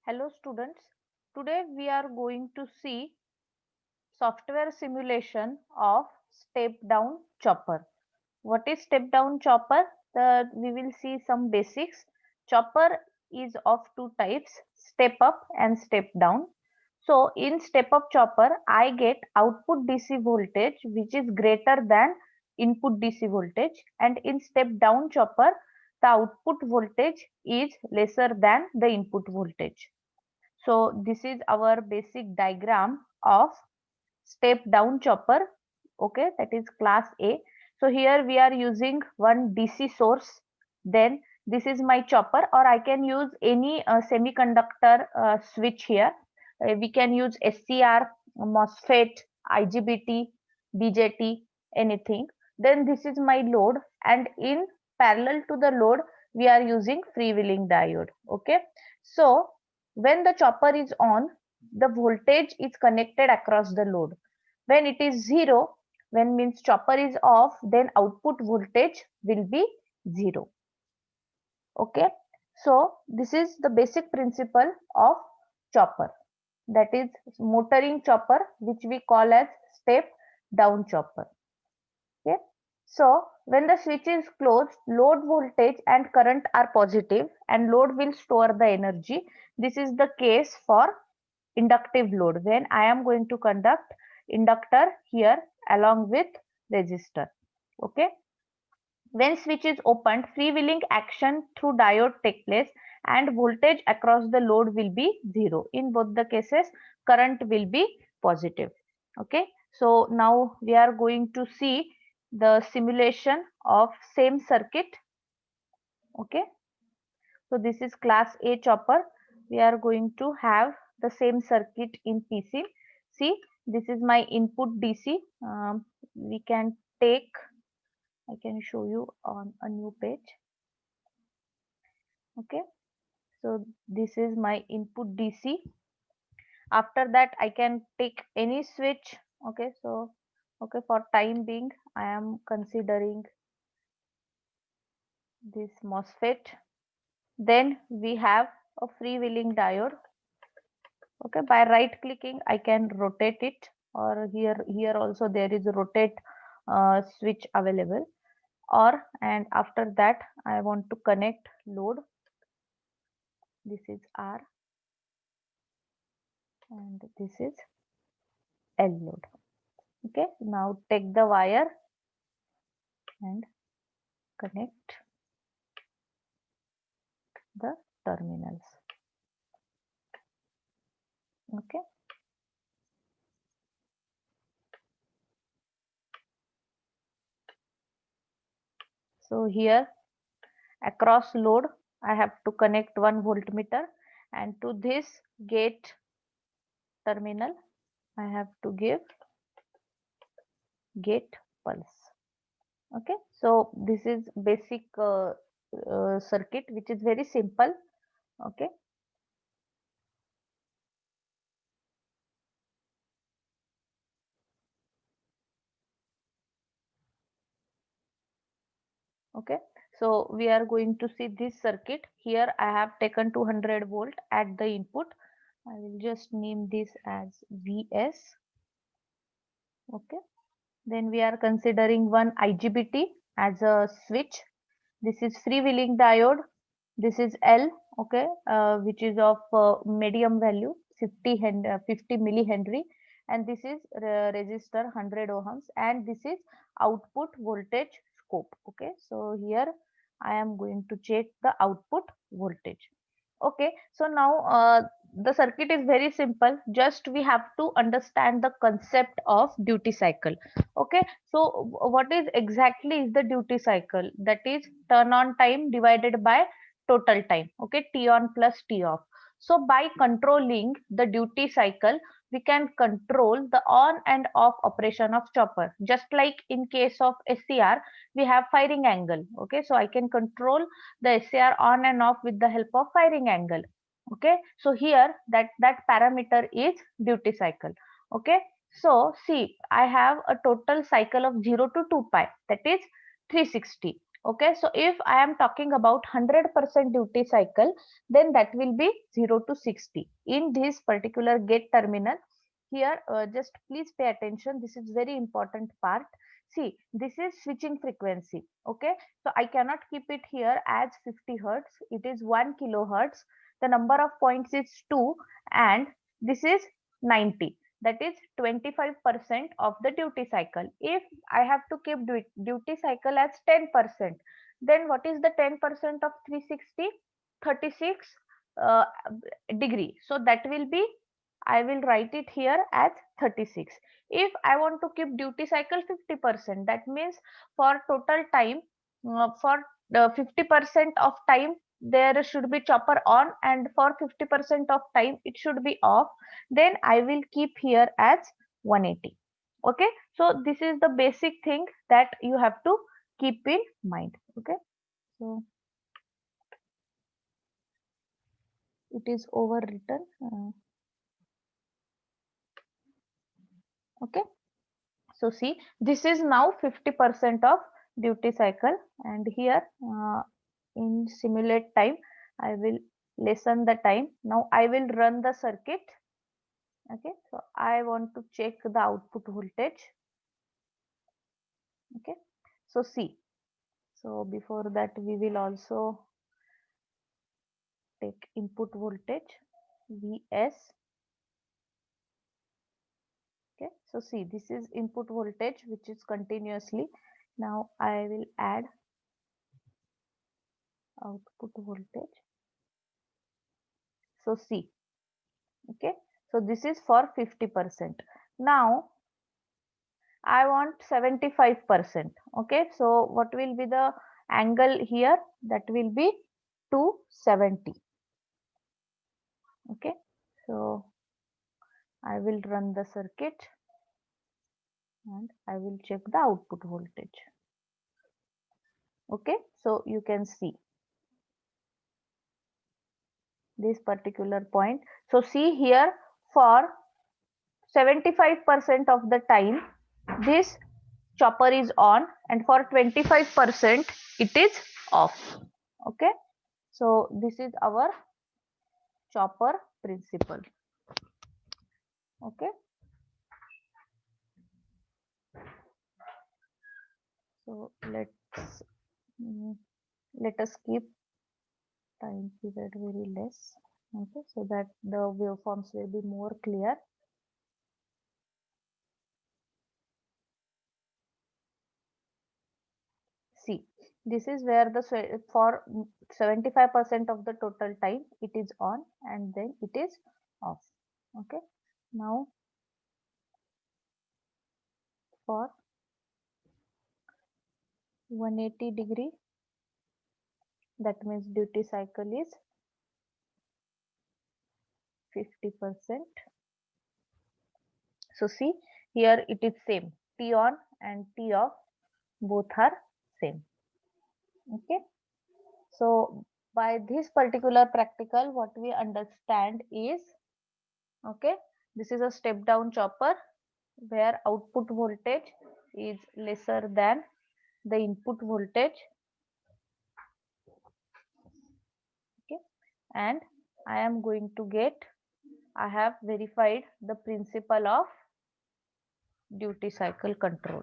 Hello students, today we are going to see software simulation of step down chopper. What is step down chopper? We will see some basics. Chopper is of two types, step up and step down. So in step up chopper, I get output DC voltage which is greater than input DC voltage, and in step down chopper, the output voltage is lesser than the input voltage. So this is our basic diagram of step down chopper. Okay, that is class A. So here we are using one DC source. Then this is my chopper, or I can use any semiconductor switch here. We can use SCR, MOSFET, IGBT, BJT, anything. Then this is my load, and in parallel to the load, we are using freewheeling diode. Okay, so when the chopper is on, the voltage is connected across the load. When it is zero, when means chopper is off, then output voltage will be zero. Okay, so this is the basic principle of chopper, that is motoring chopper, which we call as step down chopper. Okay, so when the switch is closed, load voltage and current are positive and load will store the energy. This is the case for inductive load, when I am going to conduct inductor here along with resistor. Okay, when switch is opened, freewheeling action through diode take place and voltage across the load will be zero. In both the cases, current will be positive. Okay, so now we are going to see the simulation of same circuit. Okay, so this is class A chopper. We are going to have the same circuit in PC. See, this is my input DC. We can take, I can show you on a new page. Okay, so this is my input DC. After that, I can take any switch. Okay, so okay, for time being, I am considering this MOSFET. Then we have a freewheeling diode. Okay, by right clicking I can rotate it, or here also there is a rotate switch available. Or, and after that I want to connect load. This is R and this is L load. Okay, now take the wire and connect the terminals. Okay, so here across load I have to connect one voltmeter, and to this gate terminal I have to give gate pulse. Okay, so this is basic circuit, which is very simple. Okay, okay, so we are going to see this circuit. Here I have taken 200 volt at the input. I will just name this as VS. Okay, then we are considering one IGBT as a switch. This is freewheeling diode. This is L. Okay, which is of medium value, 50 millihenry, and this is resistor 100 ohms, and this is output voltage scope. Okay, so here I am going to check the output voltage. Okay, so now the circuit is very simple. Just we have to understand the concept of duty cycle. Okay, so what is exactly is the duty cycle? That is turn on time divided by total time. Okay, T on plus T off. So by controlling the duty cycle, we can control the on and off operation of chopper. Just like in case of SCR, we have firing angle. Okay, so I can control the SCR on and off with the help of firing angle. Okay, so here that parameter is duty cycle. Okay, so see, I have a total cycle of 0 to 2 pi, that is 360. Okay, so if I am talking about 100% duty cycle, then that will be 0 to 60 in this particular gate terminal. Here, just please pay attention. This is very important part. See, this is switching frequency. Okay, so I cannot keep it here as 50 hertz. It is 1 kilohertz. The number of points is 2, and this is 90. That is 25% of the duty cycle. If I have to keep duty cycle as 10%, then what is the 10% of 360? 36 uh, degree. So that will be, I will write it here as 36. If I want to keep duty cycle 50%, that means for total time, for 50% of time, there should be chopper on, and for 50% of time it should be off. Then I will keep here as 180. Okay, so this is the basic thing that you have to keep in mind. Okay, so it is overwritten. Okay, so see, this is now 50% of duty cycle, and here in simulate time, I will lessen the time. Now I will run the circuit. Okay, so I want to check the output voltage. Okay, so see, so before that we will also take input voltage Vs. Okay, so see, this is input voltage which is continuously. Now I will add output voltage. So see, okay, so this is for 50%. Now I want 75%. Okay, so what will be the angle here? That will be 270. Okay, so I will run the circuit and I will check the output voltage. Okay, so you can see this particular point. So see here, for 75% of the time this chopper is on, and for 25% it is off. Okay, so this is our chopper principle. Okay, so mm, let us keep time period very less. Okay, so that the waveforms will be more clear. See, this is where the for 75% of the total time it is on, and then it is off. Okay, now for 180-degree, that means duty cycle is 50%. So see, here it is same, T on and T off, both are same. Okay, so by this particular practical, what we understand is, okay, this is a step down chopper where output voltage is lesser than the input voltage. Okay, and I am going to get, I have verified the principle of duty cycle control.